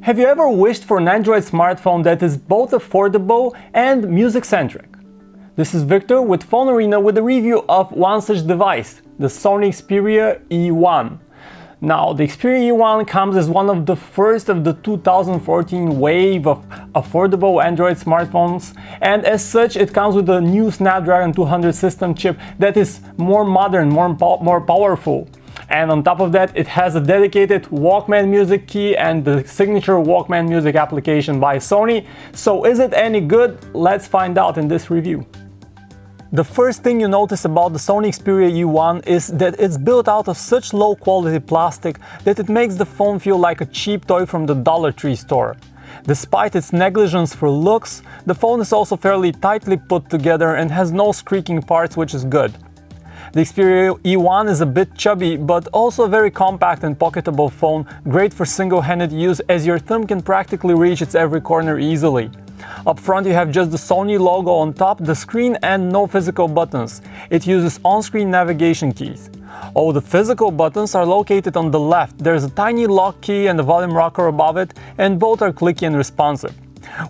Have you ever wished for an Android smartphone that is both affordable and music-centric? This is Victor with Phone Arena with a review of one such device, the Sony Xperia E1. Now, the Xperia E1 comes as one of the first of the 2014 wave of affordable Android smartphones, and as such it comes with a new Snapdragon 200 system chip that is more modern, more powerful. And on top of that, it has a dedicated Walkman music key and the signature Walkman music application by Sony. So is it any good? Let's find out in this review. The first thing you notice about the Sony Xperia E1 is that it's built out of such low quality plastic that it makes the phone feel like a cheap toy from the Dollar Tree store. Despite its negligence for looks, the phone is also fairly tightly put together and has no squeaking parts, which is good. The Xperia E1 is a bit chubby, but also a very compact and pocketable phone, great for single-handed use as your thumb can practically reach its every corner easily. Up front you have just the Sony logo on top, the screen, and no physical buttons. It uses on-screen navigation keys. All the physical buttons are located on the left. There's a tiny lock key and a volume rocker above it, and both are clicky and responsive.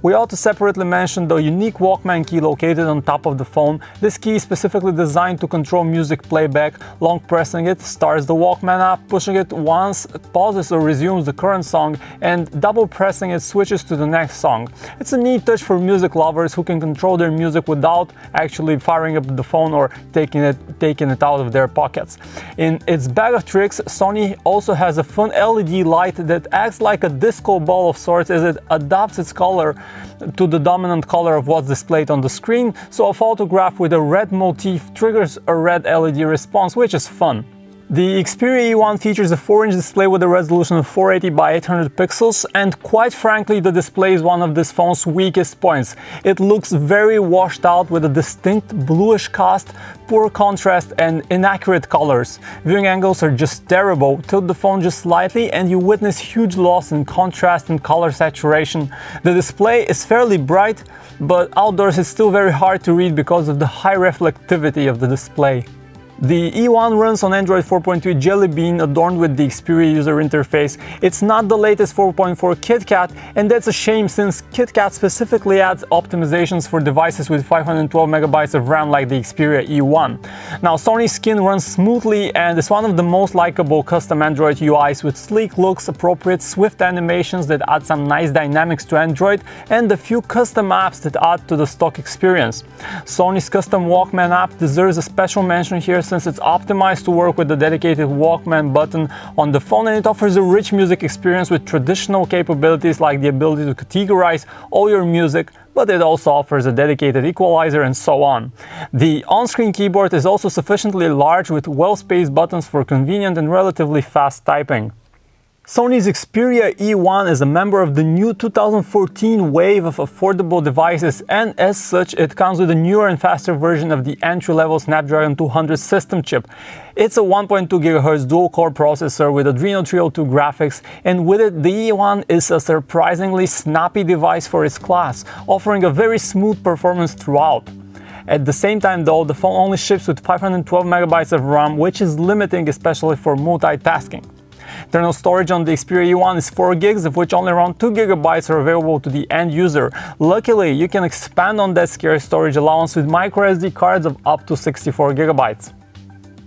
We ought to separately mention the unique Walkman key located on top of the phone. This key is specifically designed to control music playback. Long pressing it starts the Walkman app, pushing it once it pauses or resumes the current song, and double pressing it switches to the next song. It's a neat touch for music lovers who can control their music without actually firing up the phone or taking it out of their pockets. In its bag of tricks, Sony also has a fun LED light that acts like a disco ball of sorts as it adapts its color to the dominant color of what's displayed on the screen, so a photograph with a red motif triggers a red LED response, which is fun. The Xperia E1 features a 4-inch display with a resolution of 480 by 800 pixels, and quite frankly the display is one of this phone's weakest points. It looks very washed out with a distinct bluish cast, poor contrast and inaccurate colors. Viewing angles are just terrible. Tilt the phone just slightly and you witness huge loss in contrast and color saturation. The display is fairly bright, but outdoors it's still very hard to read because of the high reflectivity of the display. The E1 runs on Android 4.2 Jelly Bean adorned with the Xperia user interface. It's not the latest 4.4 KitKat, and that's a shame since KitKat specifically adds optimizations for devices with 512 MB of RAM like the Xperia E1. Now, Sony's skin runs smoothly and is one of the most likable custom Android UIs with sleek looks, appropriate swift animations that add some nice dynamics to Android, and a few custom apps that add to the stock experience. Sony's custom Walkman app deserves a special mention here since it's optimized to work with the dedicated Walkman button on the phone, and it offers a rich music experience with traditional capabilities like the ability to categorize all your music, but it also offers a dedicated equalizer and so on. The on-screen keyboard is also sufficiently large with well-spaced buttons for convenient and relatively fast typing. Sony's Xperia E1 is a member of the new 2014 wave of affordable devices, and as such it comes with a newer and faster version of the entry-level Snapdragon 200 system chip. It's a 1.2 GHz dual-core processor with Adreno 302 graphics, and with it the E1 is a surprisingly snappy device for its class, offering a very smooth performance throughout. At the same time though, the phone only ships with 512 MB of RAM, which is limiting especially for multitasking. Internal storage on the Xperia E1 is 4 gigs, of which only around 2 GB are available to the end user. Luckily, you can expand on that scarce storage allowance with microSD cards of up to 64 GB.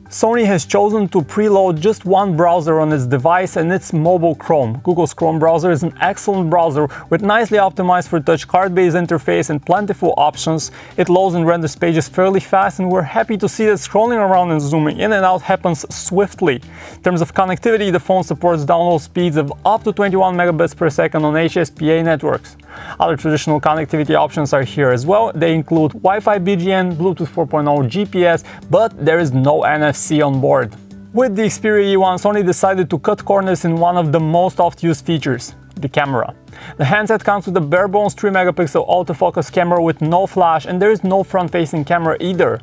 Sony has chosen to preload just one browser on its device, and it's mobile Chrome. Google's Chrome browser is an excellent browser with nicely optimized for touch card-based interface and plentiful options. It loads and renders pages fairly fast, and we're happy to see that scrolling around and zooming in and out happens swiftly. In terms of connectivity, the phone supports download speeds of up to 21 megabits per second on HSPA networks. Other traditional connectivity options are here as well. They include Wi-Fi BGN, Bluetooth 4.0, GPS, but there is no NFC on board. With the Xperia E1, Sony decided to cut corners in one of the most oft-used features, the camera. The handset comes with a bare-bones 3-megapixel autofocus camera with no flash, and there is no front-facing camera either.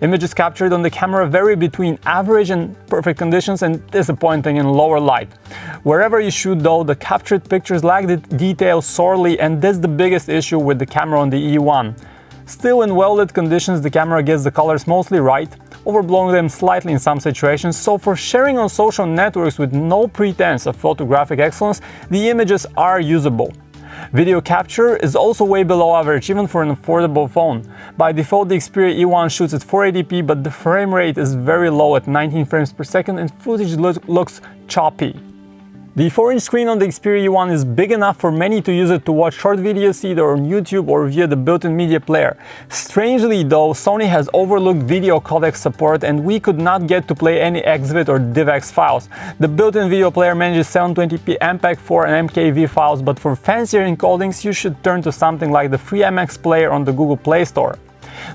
Images captured on the camera vary between average and perfect conditions and disappointing in lower light. Wherever you shoot though, the captured pictures lack the detail sorely, and that's the biggest issue with the camera on the E1. Still, in well-lit conditions, the camera gets the colors mostly right, overblowing them slightly in some situations, so for sharing on social networks with no pretense of photographic excellence, the images are usable. Video capture is also way below average, even for an affordable phone. By default, the Xperia E1 shoots at 480p, but the frame rate is very low at 19 frames per second and footage looks choppy. The 4-inch screen on the Xperia E1 is big enough for many to use it to watch short videos either on YouTube or via the built-in media player. Strangely though, Sony has overlooked video codec support and we could not get to play any XVID or DivX files. The built-in video player manages 720p MPEG-4 and MKV files, but for fancier encodings you should turn to something like the FreeMX player on the Google Play Store.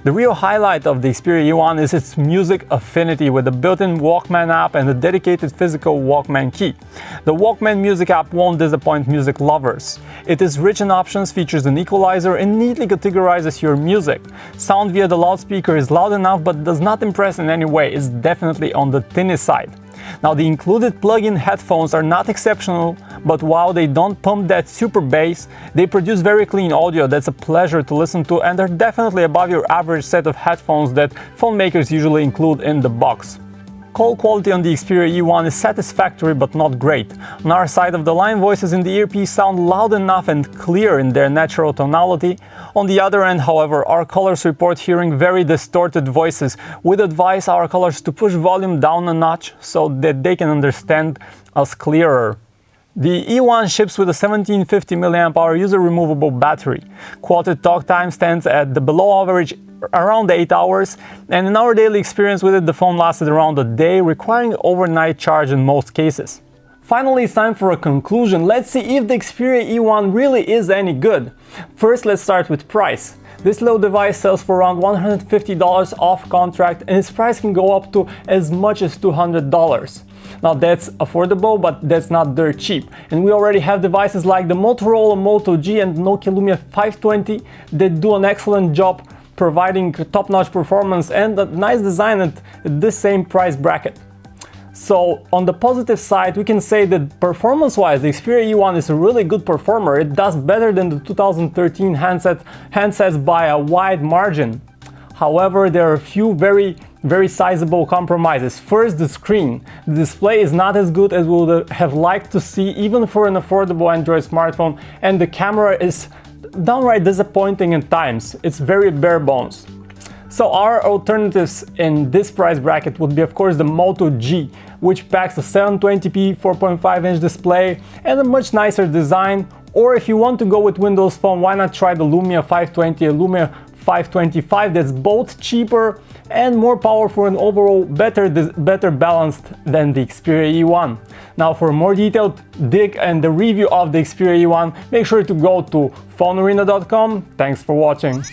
The real highlight of the Xperia E1 is its music affinity with a built-in Walkman app and a dedicated physical Walkman key. The Walkman music app won't disappoint music lovers. It is rich in options, features an equalizer, and neatly categorizes your music. Sound via the loudspeaker is loud enough but does not impress in any way. It's definitely on the thinny side. Now, the included plug-in headphones are not exceptional, but while they don't pump that super bass, they produce very clean audio that's a pleasure to listen to, and they're definitely above your average set of headphones that phone makers usually include in the box. Call quality on the Xperia E1 is satisfactory but not great. On our side of the line, voices in the earpiece sound loud enough and clear in their natural tonality. On the other end, however, our callers report hearing very distorted voices. We'd advise our callers to push volume down a notch so that they can understand us clearer. The E1 ships with a 1750 mAh user-removable battery. Quoted talk time stands at the below average around 8 hours, and in our daily experience with it, the phone lasted around a day, requiring overnight charge in most cases. Finally, it's time for a conclusion. Let's see if the Xperia E1 really is any good. First, let's start with price. This little device sells for around $150 off contract, and its price can go up to as much as $200. Now that's affordable, but that's not dirt cheap. And we already have devices like the Motorola Moto G and Nokia Lumia 520 that do an excellent job providing top-notch performance and a nice design at this same price bracket. So on the positive side, we can say that performance-wise, the Xperia E1 is a really good performer. It does better than the 2013 handsets by a wide margin. However, there are a few very sizable compromises. First, the screen. The display is not as good as we would have liked to see even for an affordable Android smartphone, and the camera is downright disappointing at times. It's very bare bones. So our alternatives in this price bracket would be, of course, the Moto G, which packs a 720p 4.5-inch display and a much nicer design. Or if you want to go with Windows Phone, why not try the Lumia 520 and Lumia 525? That's both cheaper and more powerful and overall better balanced than the Xperia E1. Now, for a more detailed dig and the review of the Xperia E1, make sure to go to phonearena.com. Thanks for watching.